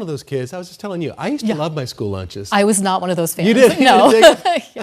One of those kids, I was just telling you, I used to love my school lunches. I was not one of those fans. You did? No. You did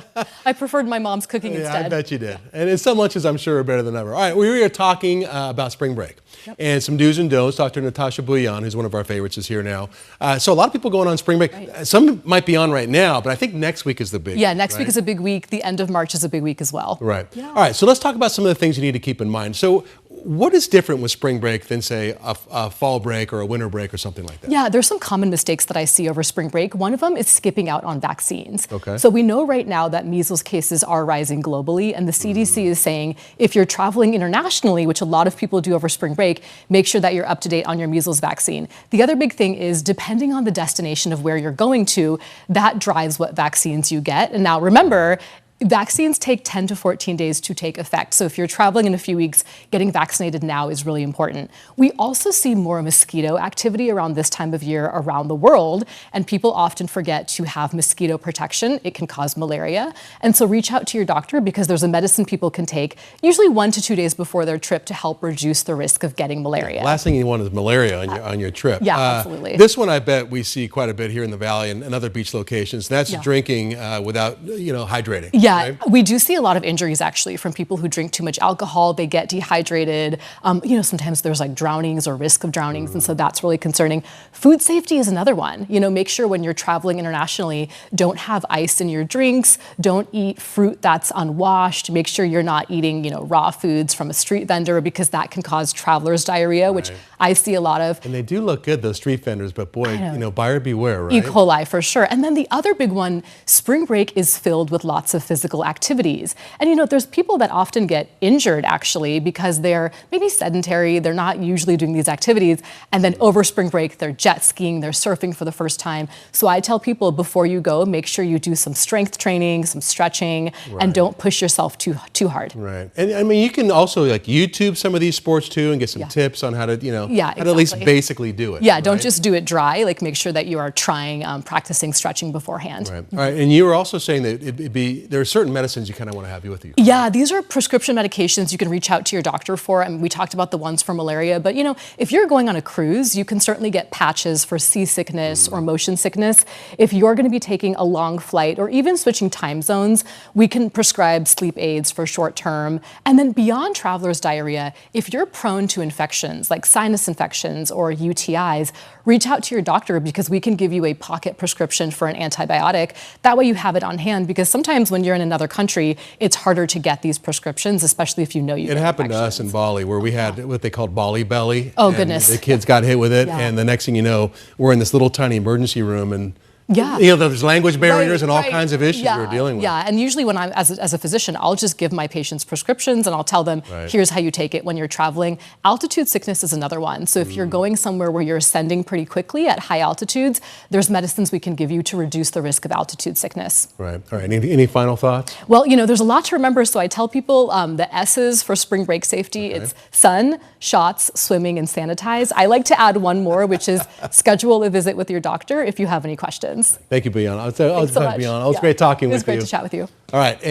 I preferred my mom's cooking instead. I bet you did. And some lunches, I'm sure, are better than ever. All right, we were talking about spring break and some do's and don'ts. Dr. Natasha Bouillon, who's one of our favorites, is here now. So a lot of people going on spring break. Right. Some might be on right now, but I think next week is the big Yeah, next week is a big week. The end of March is a big week as well. Right. Yeah. All right, so let's talk about some of the things you need to keep in mind. So what is different with spring break than, say, a fall break or a winter break or something like that? Yeah, there's some common mistakes that I see over spring break. One of them is skipping out on vaccines. Okay. So we know right now that measles cases are rising globally, and the CDC is saying if you're traveling internationally, which a lot of people do over spring break, make sure that you're up to date on your measles vaccine. The other big thing is depending on the destination of where you're going to, that drives what vaccines you get. And now remember, vaccines take 10 to 14 days to take effect. So if you're traveling in a few weeks, getting vaccinated now is really important. We also see more mosquito activity around this time of year around the world, and people often forget to have mosquito protection. It can cause malaria. And so reach out to your doctor because there's a medicine people can take usually 1 to 2 days before their trip to help reduce the risk of getting malaria. Last thing you want is malaria on your trip. Yeah, absolutely. This one I bet we see quite a bit here in the Valley and other beach locations. That's drinking without, hydrating. Yeah, right? We do see a lot of injuries actually from people who drink too much alcohol. They get dehydrated. Sometimes there's like drownings or risk of drownings, and so that's really concerning. Food safety is another one. Make sure when you're traveling internationally, don't have ice in your drinks. Don't eat fruit that's unwashed. Make sure you're not eating, raw foods from a street vendor because that can cause traveler's diarrhea, which I see a lot of. And they do look good, those street vendors, but boy, buyer beware, right? E. coli for sure. And then the other big one, spring break is filled with lots of physical activities. And there's people that often get injured actually because they're maybe sedentary, they're not usually doing these activities, and then over spring break, they're jet skiing, they're surfing for the first time. So I tell people before you go, make sure you do some strength training, some stretching, and don't push yourself too hard. Right. And I mean, you can also YouTube some of these sports too and get some tips on how to, how to at least basically do it. Yeah, don't just do it dry. Make sure that you are trying, practicing stretching beforehand. Right. All right. And you were also saying that there are certain medicines you kind of want to have with you. Yeah, these are prescription medications you can reach out to your doctor for. I mean, we talked about the ones for malaria, but if you're going on a cruise, you can certainly get patches for seasickness or motion sickness. If you're going to be taking a long flight or even switching time zones, we can prescribe sleep aids for short term. And then beyond traveler's diarrhea, if you're prone to infections like sinus infections or UTIs, reach out to your doctor because we can give you a pocket prescription for an antibiotic. That way you have it on hand because sometimes when you're in another country, it's harder to get these prescriptions, especially if you know you. It happened to us in Bali where we had what they called Bali belly. Oh, goodness. The kids got hit with it, and the next thing you know, we're in this little tiny emergency room and there's language barriers and all kinds of issues we're dealing with. Yeah, and usually when I'm, as a physician, I'll just give my patients prescriptions and I'll tell them, here's how you take it when you're traveling. Altitude sickness is another one. So if you're going somewhere where you're ascending pretty quickly at high altitudes, there's medicines we can give you to reduce the risk of altitude sickness. Right. All right. Any final thoughts? Well, there's a lot to remember. So I tell people the S's for spring break safety. It's sun, shots, swimming, and sanitize. I like to add one more, which is schedule a visit with your doctor if you have any questions. Thank you, Bouillon. It was great talking with you. It was great to chat with you. All right.